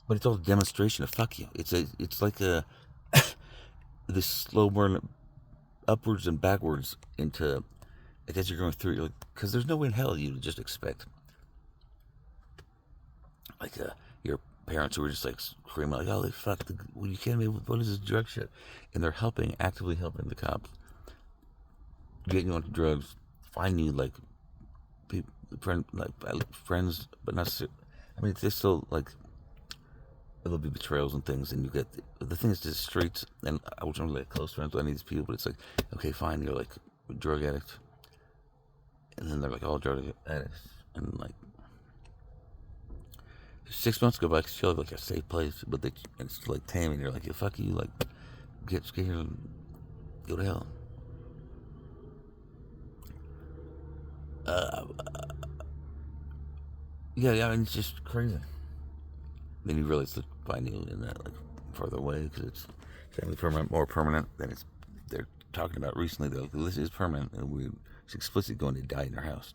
But it's all a demonstration of fuck you. It's like this slow burn upwards and backwards into, like, as you're going through it, because there's no way in hell you would just expect, like, your parents who were just like screaming like, "Oh, you can't be, what is this drug shit?" And they're actively helping the cops get you onto drugs, find you like friends, but not. I mean, it's still like there'll be betrayals and things, and you get the thing is just streets. And I wasn't really like close friends with any of these people, but it's like, okay, fine, you're like a drug addict, and then they're like all drug addicts, and like 6 months go by, because you have like a safe place, but it's like tame, and you're like, yeah, fuck you, like get scared and go to hell. Yeah, I mean, it's just crazy. Then you realize to find you in that like further away, because it's family permanent, more permanent than they're talking about recently. They're like, this is permanent, and it's explicitly going to die in our house.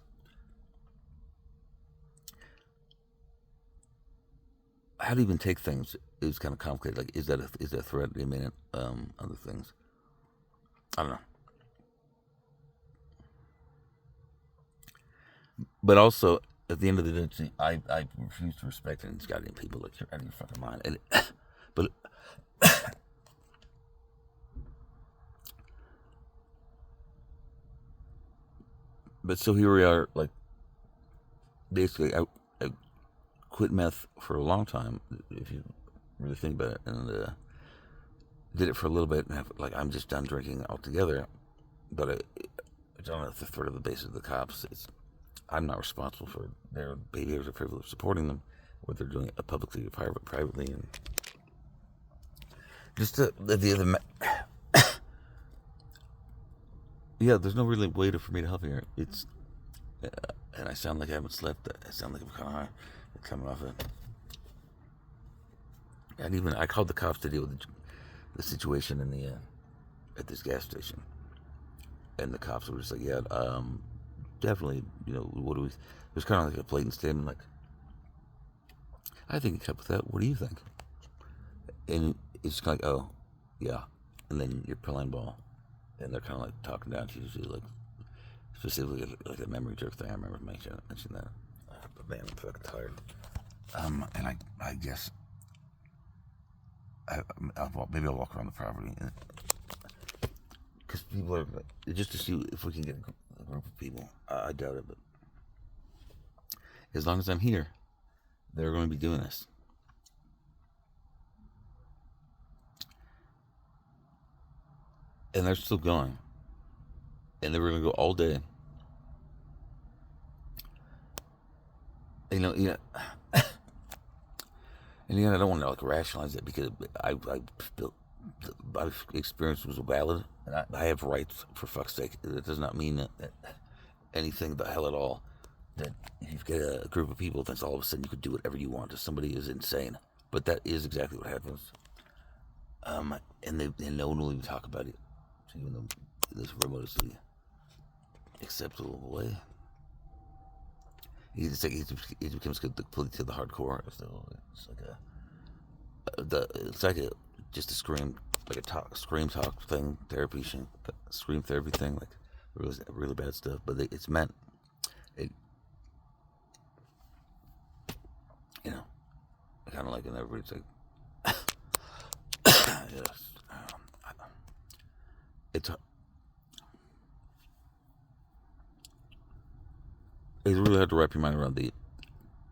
How to even take things is kind of complicated. Like, is that a threat? Imminent? Other things. I don't know. But also, at the end of the day, I refuse to respect any goddamn people like you're out of your fucking mind. And but so here we are. Like, basically, I quit meth for a long time, if you really think about it, and did it for a little bit, and I'm just done drinking altogether. But I don't know if the threat of the base of the cops. I'm not responsible for their behaviors or privilege of supporting them, whether they're doing it publicly or privately, and just the other. Yeah, there's no really way for me to help here. It's and I sound like I haven't slept. I sound like I'm kind of high, coming off it. And I called the cops to deal with the situation in the at this gas station, and the cops were just like, "Yeah, definitely. You know, what do we?" It was kind of like a blatant statement, like, "I think you kept with that. What do you think?" And it's kind of like, "Oh, yeah," and then you're playing ball, and they're kind of like talking down to you, like specifically like a memory jerk thing. I remember mentioning that. But man, I'm fucking tired. And I guess maybe I'll walk around the property, because people are just to see if we can get a group of people. I doubt it, but as long as I'm here, they're going to be doing this. And they're still going. And they were going to go all day. Yeah. And again, I don't want to like rationalize it, because my experience was valid, and I have rights, for fuck's sake. It does not mean that anything about hell at all. That if you get a group of people, then all of a sudden you could do whatever you want. If somebody is insane, but that is exactly what happens. And no one will even talk about it, even though this remotely acceptable way. It becomes completely to the hardcore. So it's like just a scream talk thing, therapy, scream therapy thing, like really bad stuff. But it's meant, kind of like, and everybody's like, just it's really hard to wrap your mind around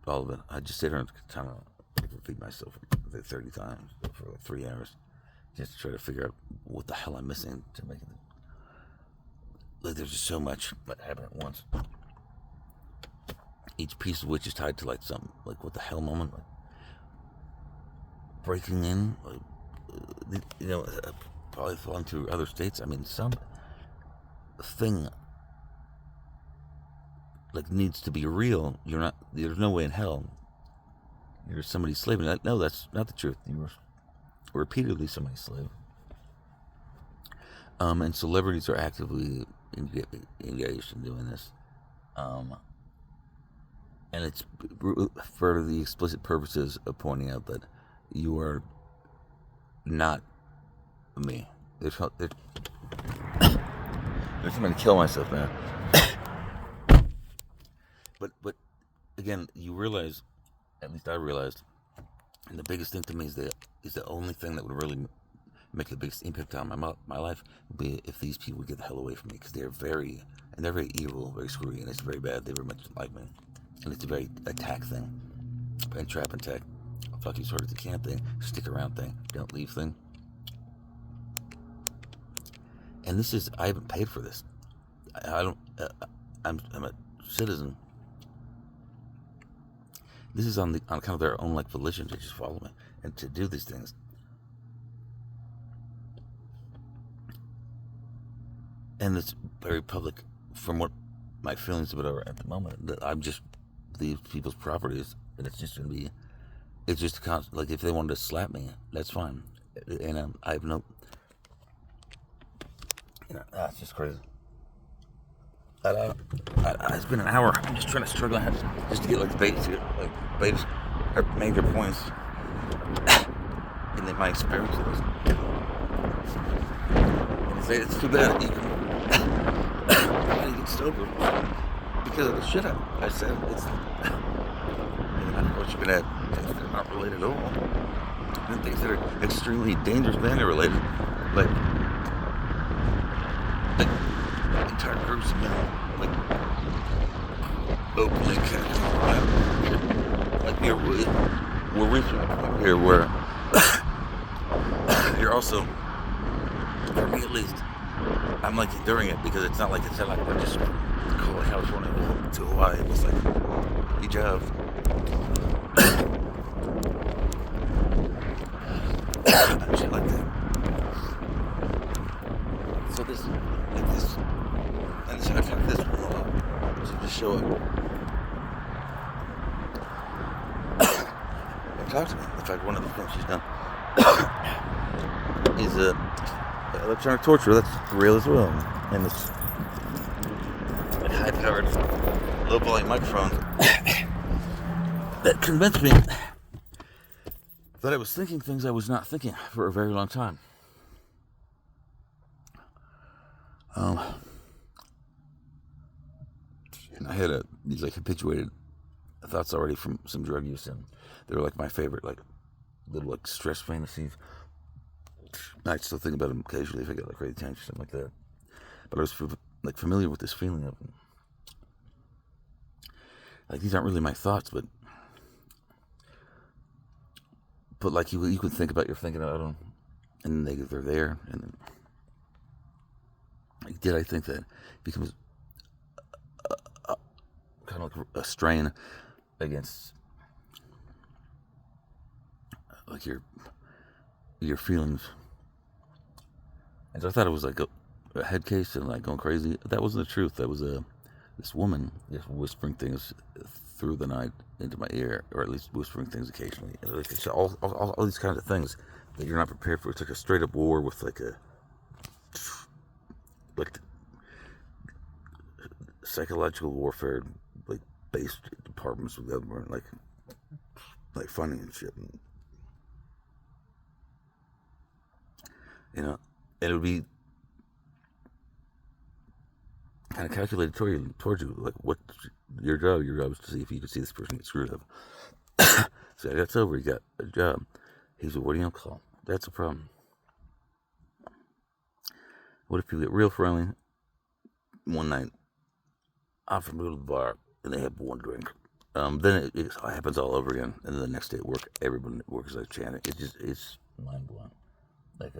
all of it. I just sit here and kind of repeat myself 30 times for like 3 hours just to try to figure out what the hell I'm missing to make it. Like, there's just so much that happened at once. Each piece of which is tied to like something, like what the hell moment, like breaking in, like, probably falling to other states. I mean, some thing like needs to be real. You're not. There's no way in hell you're somebody's slave. No, that's not the truth. You were repeatedly somebody's slave. And celebrities are actively engaged in doing this. And it's for the explicit purposes of pointing out that you are not me. There's something to kill myself now. But again, you realize, at least I realized, and the biggest thing to me is the only thing that would really make the biggest impact on my life would be if these people would get the hell away from me, because they're very evil, very screwy, and it's very bad. They very much like me, and it's a very attack thing, and trap and tech, fuck you as hard as you can thing, stick around thing, don't leave thing. And this is, I haven't paid for this. I'm a citizen. This is on kind of their own like volition to just follow me and to do these things. And it's very public from what my feelings about it at the moment, that I'm just these people's properties, and it's just going to be, it's just a constant, like if they wanted to slap me, that's fine. And I have no, it's just crazy. It's been an hour. I'm just trying to struggle just to get like the basic or major points in my experience of this. And it's too bad you get sober because of the shit I said. It's not what you've been at. Things that are not related at all. And things that are extremely dangerous and related, like entire groups of men, like openly kind of like we're reaching a point here where you're also, for me at least, I'm like enduring it, because it's not like we're just cool like California to Hawaii. It was like hijab. Shit like that. So this, like this, and so I found this one to just show up and talk to me. In fact, one of the things she's done is electronic torture. That's real as well, and it's like high-powered, low-volume microphones that convinced me that I was thinking things I was not thinking for a very long time. And I had these like habituated thoughts already from some drug use, and they were like my favorite, like little like stress fantasies. I still think about them occasionally if I get like really tense or something like that. But I was like familiar with this feeling of like these aren't really my thoughts, but like you could think about, you're thinking about them, and they're there, and then, like, did I think that becomes kind of like a strain against like your feelings? And so I thought it was like a head case and like going crazy. That wasn't the truth. That was this woman just whispering things through the night into my ear, or at least whispering things occasionally. And like, it's all these kinds of things that you're not prepared for. It's like a straight up war with like psychological warfare, like based departments of government, like funding and shit. And it would be kind of calculated towards you, like what's your job? Your job is to see if you can see this person get screwed up. So I got sober, he got a job. He said, "What do you call? That's a problem." What if people get real friendly one night, offer them to go to the bar, and they have one drink? Then it happens all over again, and then the next day at work, everyone works like chanting. It's mind blowing. Like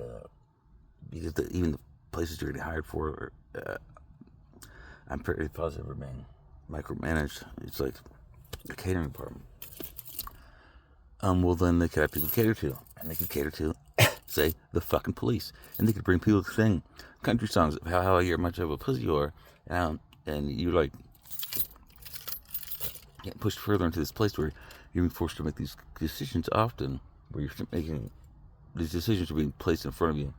because even the places you're getting hired for, I'm pretty positive are being micromanaged. It's like a catering department. Well then they could have people cater to, and they could cater to, say, the fucking police, and they could bring people to sing country songs of how much of a pussy you are, and you're like getting pushed further into this place where you're being forced to make these decisions often, where you're making these decisions are being placed in front of you.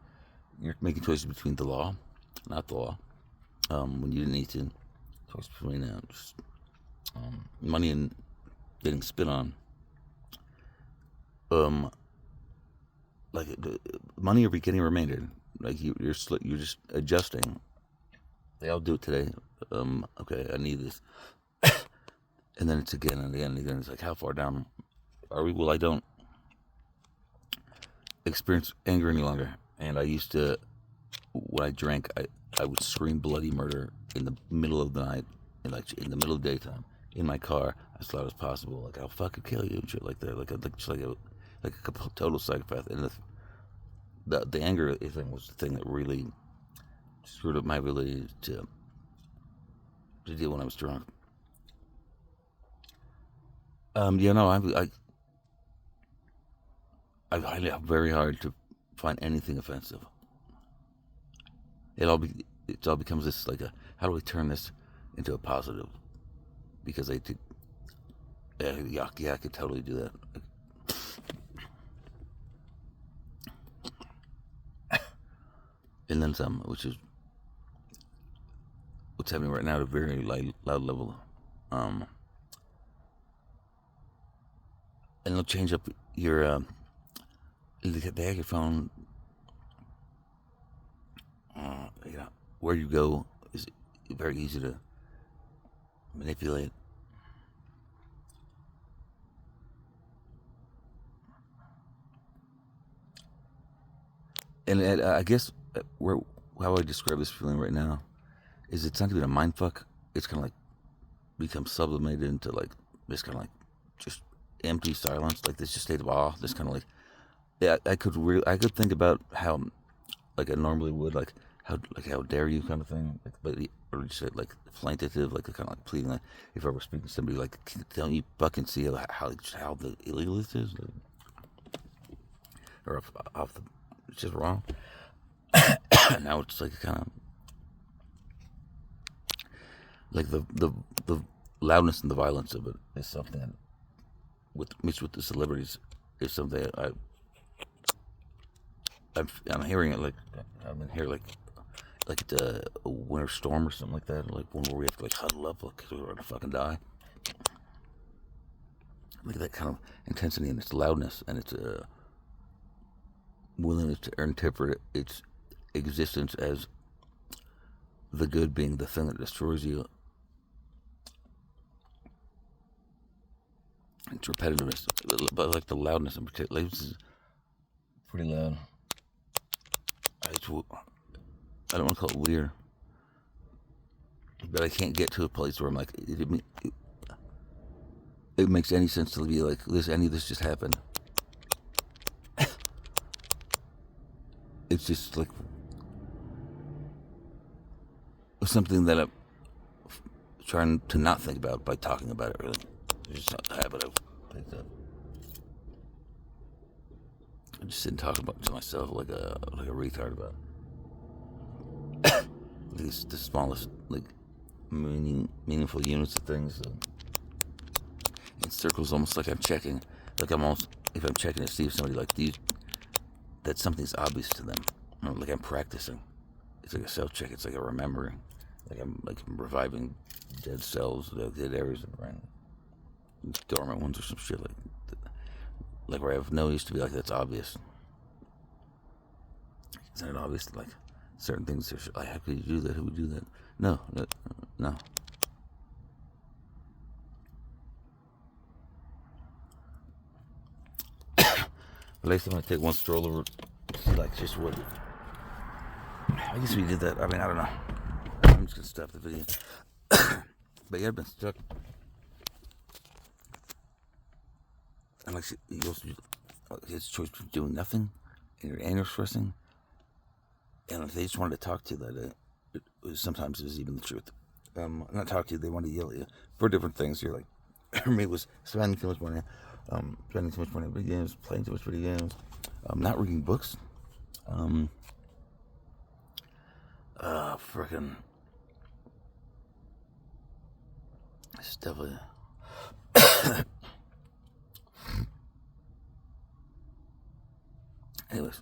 You're making choices between the law, not the law, when you didn't need to. Choice between just money and getting spit on. Like money or getting remanded. Like you're just adjusting. They all do it today. Okay, I need this, and then it's again and again and again. It's like, how far down are we? Well, I don't experience anger any longer. And I used to, when I drank, I would scream bloody murder in the middle of the night, in the middle of the daytime, in my car, as loud as possible. Like, I'll fucking kill you and shit like that. Like a total psychopath. And the anger thing was the thing that really screwed up my ability to deal when I was drunk. I find it very hard to find anything offensive. It all becomes this like how do we turn this into a positive? Because I could totally do that. And then some, which is what's happening right now at a very loud level. And it'll change up your the have your phone. Where you go is very easy to manipulate. And I guess how I describe this feeling right now is it's not even a mind fuck. It's kind of like becomes sublimated into like this kind of like just empty silence, like this just state of awe. This kind of like I could think about how like I normally would, like how dare you kind of thing, like, but or just like plaintive, like kind of like pleading, like if I were speaking to somebody, like don't you fucking see how the illegal this is, or off the it's just wrong. Now it's like kind of like the loudness and the violence of it is something that, mixed with the celebrities, is something that I'm hearing it like I'm in here like it's a winter storm or something like that, like one where we have to like huddle up because we're gonna fucking die. Look at that kind of intensity and its loudness and its willingness to interpret its existence as the good being the thing that destroys you. It's repetitiveness, but like the loudness in particular, like, this is pretty loud. I don't want to call it weird, but I can't get to a place where I'm like, it makes any sense to be like, any of this just happened. It's just like something that I'm trying to not think about by talking about it, really. It's just not the habit I've picked up. I just sit and talk about it to myself like a retard about the smallest like meaningful units of things. In circles, almost like I'm checking, if I'm checking to see if somebody like these, that something's obvious to them, like I'm practicing. It's like a self check. It's like a remembering, like I'm reviving dead cells, dead areas of the brain, dormant ones or some shit like where I have no use to be like that's obvious. Isn't it obvious that, like certain things are like, how could you do that? Who would do that? No. At least I'm gonna take one stroll over, like just what I guess we did that. I mean, I don't know. I'm just gonna stop the video. But yeah, I've been stuck. And like he goes through his choice between doing nothing and your anger stressing. And if they just wanted to talk to you that day, sometimes it was even the truth. Not talk to you, they wanted to yell at you for different things. You're like, maybe it was spending too much money, on video games, playing too much video games, not reading books, freaking, it's definitely, anyways.